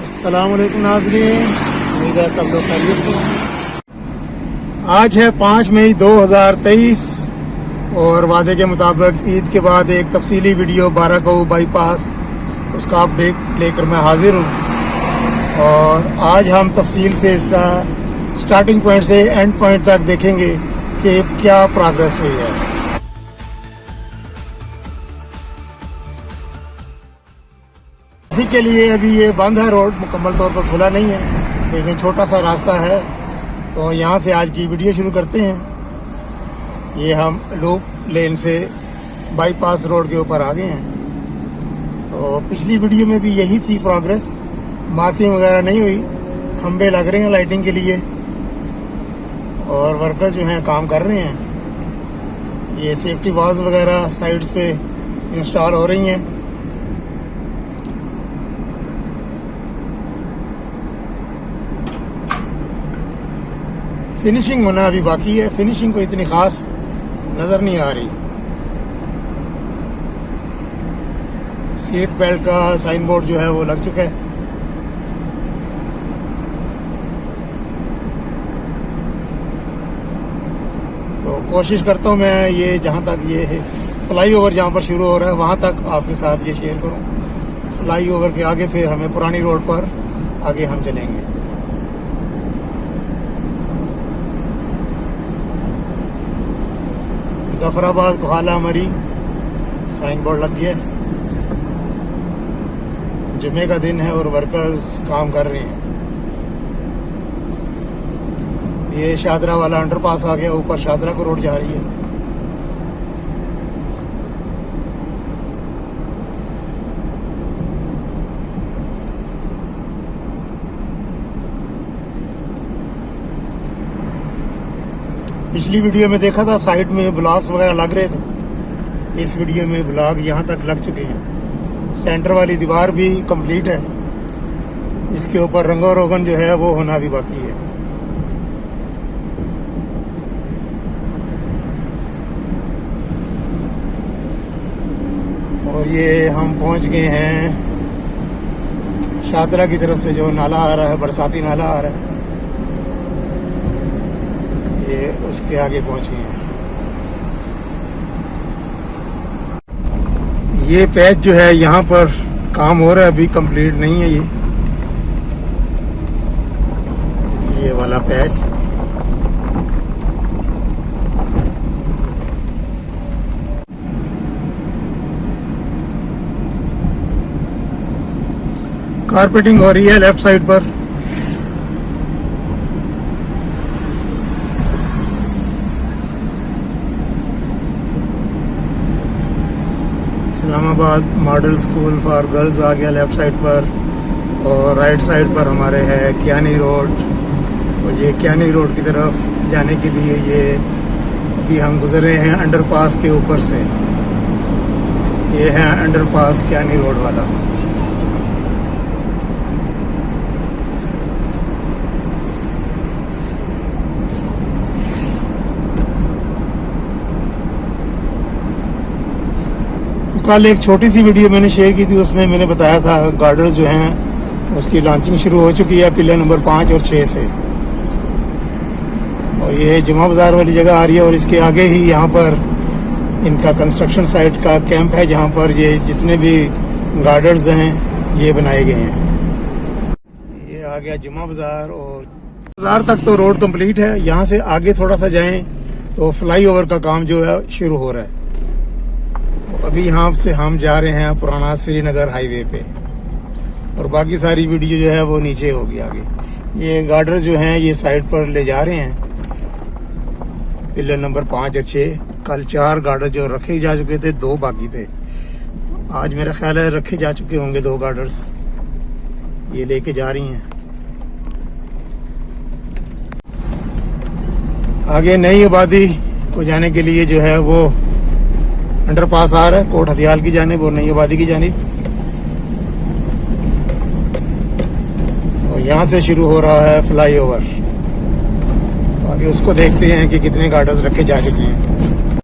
अस्सलाम वालेकुम नाज़रीन, उम्मीद है सब लोग खैरियत से हैं। आज है 5 मई 2023 और वादे के मुताबिक ईद के बाद एक तफसीली वीडियो 12 को बाईपास उसका अपडेट लेकर मैं हाजिर हूँ। और आज हम तफसील से इसका स्टार्टिंग पॉइंट से एंड पॉइंट तक देखेंगे कि क्या प्रोग्रेस हुई है। इसी के लिए अभी ये बंद है, रोड मुकम्मल तौर पर खुला नहीं है, लेकिन छोटा सा रास्ता है। तो यहाँ से आज की वीडियो शुरू करते हैं। ये हम लूप लेन से बाईपास रोड के ऊपर आ गए हैं। तो पिछली वीडियो में भी यही थी प्रोग्रेस, मार्किंग वगैरह नहीं हुई, खंबे लग रहे हैं लाइटिंग के लिए और वर्कर जो हैं काम कर रहे हैं। ये सेफ्टी वॉल्स वगैरह साइड्स पे इंस्टॉल हो रही हैं। फिनिशिंग होना अभी बाकी है, फिनिशिंग को इतनी खास नज़र नहीं आ रही। सीट बेल्ट का साइन बोर्ड जो है वो लग चुका है। तो कोशिश करता हूँ मैं ये जहाँ तक ये है फ्लाई ओवर जहाँ पर शुरू हो रहा है वहाँ तक आपके साथ ये शेयर करूँ। फ्लाई ओवर के आगे फिर हमें पुरानी रोड पर आगे हम चलेंगे। जफराबाद कोहाला मरी साइन बोर्ड लग गया। जुमे का दिन है और वर्कर्स काम कर रहे हैं। ये शादरा वाला अंडरपास आ गया, ऊपर शादरा को रोड जा रही है। पिछली वीडियो में देखा था साइड में ब्लॉक्स वगैरह लग रहे थे, इस वीडियो में ब्लॉक यहाँ तक लग चुके हैं। सेंटर वाली दीवार भी कंप्लीट है, इसके ऊपर रंगो रोगन जो है वो होना भी बाकी है। और ये हम पहुँच गए हैं शादरा की तरफ से, जो नाला आ रहा है, बरसाती नाला आ रहा है, ये उसके आगे पहुंच गए हैं। ये पैच जो है यहाँ पर काम हो रहा है, अभी कंप्लीट नहीं है ये वाला पैच। कारपेटिंग हो रही है लेफ्ट साइड पर। Islamabad model school for girls आ गया लेफ्ट साइड पर, और राइट साइड पर हमारे है कियानी रोड। और ये कियानी रोड की तरफ जाने के लिए ये अभी हम गुजरे हैं अंडरपास के ऊपर से। ये है अंडरपास कियानी रोड वाला। कल एक छोटी सी वीडियो मैंने शेयर की थी, उसमें मैंने बताया था गार्डर्स जो हैं उसकी लॉन्चिंग शुरू हो चुकी है पिलर नंबर 5 और 6 से। और ये जुमा बाज़ार वाली जगह आ रही है, और इसके आगे ही यहाँ पर इनका कंस्ट्रक्शन साइट का कैंप है, जहाँ पर ये जितने भी गार्डर्स हैं ये बनाए गए हैं। ये आ गया जुमा बाज़ार, और बाज़ार तक तो रोड कंप्लीट है। यहाँ से आगे थोड़ा सा जाएँ तो फ्लाई ओवर का काम जो है शुरू हो रहा है। अभी यहाँ से हम जा रहे हैं पुराना श्रीनगर हाईवे पे, और बाकी सारी वीडियो जो है वो नीचे होगी आगे। ये गार्डर जो हैं ये साइड पर ले जा रहे हैं पिलर नंबर 5 और 6। कल 4 गार्डर जो रखे जा चुके थे, 2 बाकी थे। आज मेरा ख्याल है रखे जा चुके होंगे 2 गार्डर्स, ये लेके जा रही हैं। आगे नई आबादी को जाने के लिए जो है वो अंडरपास आ रहा है, कोट हथियाल की जानिब और नई आबादी की जानिब। और यहाँ से शुरू हो रहा है फ्लाई ओवर। तो आगे उसको देखते हैं कि कितने गार्डर्स रखे जा चुके हैं।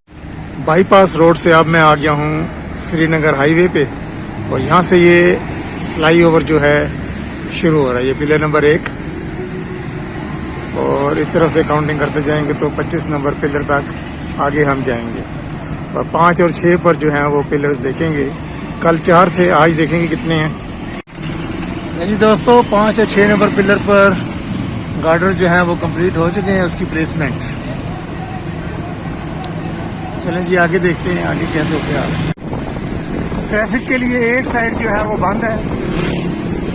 बाईपास रोड से अब मैं आ गया हूँ श्रीनगर हाईवे पे, और यहाँ से ये फ्लाई ओवर जो है शुरू हो रहा है। ये पिलर नंबर 1 और इस तरह से काउंटिंग करते जाएंगे तो 25 नंबर पिलर तक आगे हम जाएंगे और 5 और 6 पर जो हैं वो पिलर्स देखेंगे। कल 4 थे, आज देखेंगे कितने हैं। जी दोस्तों, 5 और 6 नंबर पिलर पर गार्डर जो हैं वो कंप्लीट हो चुके हैं, उसकी प्लेसमेंट। चलें जी आगे देखते हैं आगे कैसे हो गया। ट्रैफिक के लिए एक साइड जो है वो बंद है।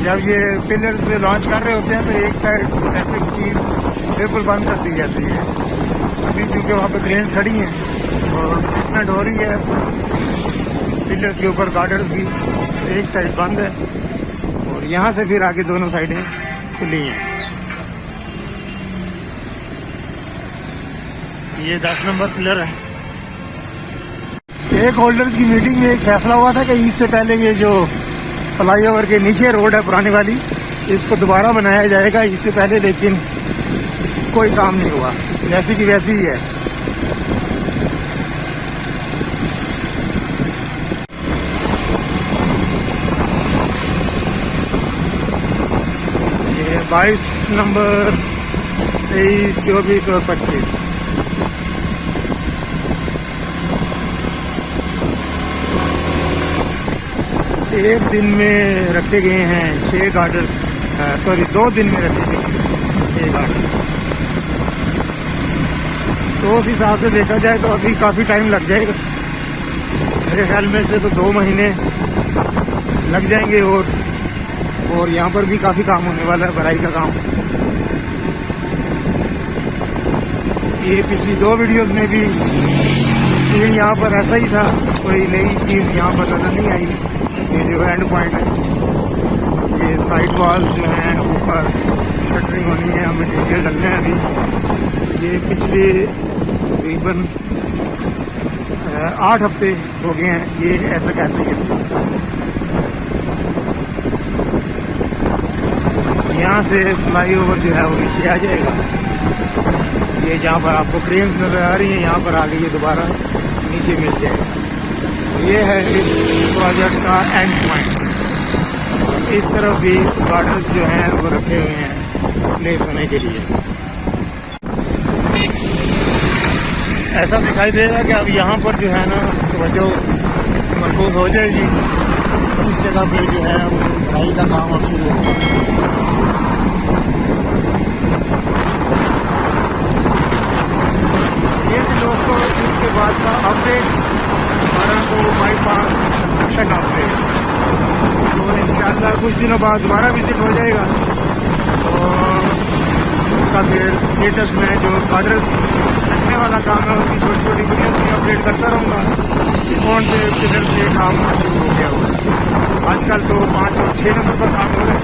जब ये पिलर्स लॉन्च कर रहे होते हैं तो एक साइड ट्रैफिक की बिल्कुल बंद कर दी जाती है। अभी क्योंकि वहाँ पे क्रेन्स खड़ी हैं और प्लेसमेंट हो रही है पिलर्स के ऊपर गार्डर्स की, तो एक साइड बंद है और यहाँ से फिर आगे दोनों साइडें खुली हैं। ये 10 नंबर पिलर है। स्टेक होल्डर्स की मीटिंग में एक फैसला हुआ था कि इससे पहले ये जो फ्लाईओवर के नीचे रोड है पुरानी वाली, इसको दोबारा बनाया जाएगा इससे पहले, लेकिन कोई काम नहीं हुआ, वैसी की वैसी ही है। ये 22 नंबर, 23, 24 और 25 एक दिन में रखे गए हैं 6 गार्डर्स, सॉरी 2 दिन में रखे गए हैं 6 गार्डर्स। तो उस हिसाब से देखा जाए तो अभी काफ़ी टाइम लग जाएगा, मेरे ख्याल में से तो 2 महीने लग जाएंगे। और यहाँ पर भी काफ़ी काम होने वाला है, भराई का काम। ये पिछली 2 वीडियोस में भी सीन यहाँ पर ऐसा ही था, कोई नई चीज़ यहाँ पर नज़र नहीं आई। ये जो एंड पॉइंट है, ये साइड वॉल्स जो हैं ऊपर शटरिंग होनी है, हमें मटीरियल डलना है अभी। ये पिछले तकरीबन 8 हफ्ते हो गए हैं ये ऐसा कैसे यहाँ से फ्लाईओवर जो है वो नीचे आ जाएगा। ये जहाँ पर आपको क्रेन्स नज़र आ रही हैं, यहाँ पर आगे ये दोबारा नीचे मिल जाएगा। ये है इस प्रोजेक्ट का एंड पॉइंट। इस तरफ भी गार्डर्स जो हैं वो रखे हुए हैं प्लेस होने के लिए। ऐसा दिखाई दे रहा है कि अब यहाँ पर जो है ना तवज्जो मरकूज हो जाएगी, इस जगह पे जो है वो भराई का काम अब शुरू होगा। ये थी दोस्तों ईद के बाद का अपडेट, तो बाईपास कंस्ट्रक्शन अपडेट। तो इंशाल्लाह कुछ दिनों बाद दोबारा विजिट हो जाएगा और उसका फिर लेटेस्ट में जो गार्डर्स रखने वाला काम है उसकी छोटी छोटी वीडियोस भी अपडेट करता रहूँगा कि कौन से पिलर पे काम शुरू हो गया हुआ। आजकल तो 5 और 6 नंबर पर काम हो रहा है,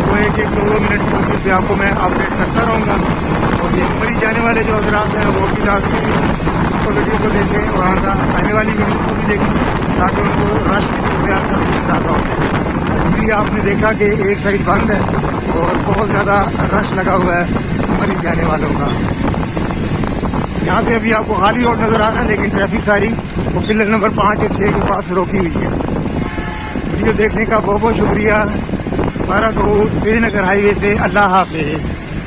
वो एक 2 मिनट की वीडियो से आपको मैं अपडेट करता रहूँगा। और ये मरी जाने वाले जो हजरात हैं वो भी लाजमी इसको वीडियो को देखें और आने वाली वीडियोस को भी देखें ताकि उनको रश की सूरत का सही अंदाज़ा हो जाए। अभी आपने देखा कि एक साइड बंद है और बहुत ज़्यादा रश लगा हुआ है मरी जाने वालों का। यहाँ से अभी आपको खाली रोड नज़र आ रहा है, लेकिन ट्रैफिक सारी वो पिलर नंबर 5 और 6 के पास रोकी हुई है। वीडियो देखने का बहुत बहुत शुक्रिया। बाराकूट श्रीनगर हाईवे से अल्लाह हाफिज़।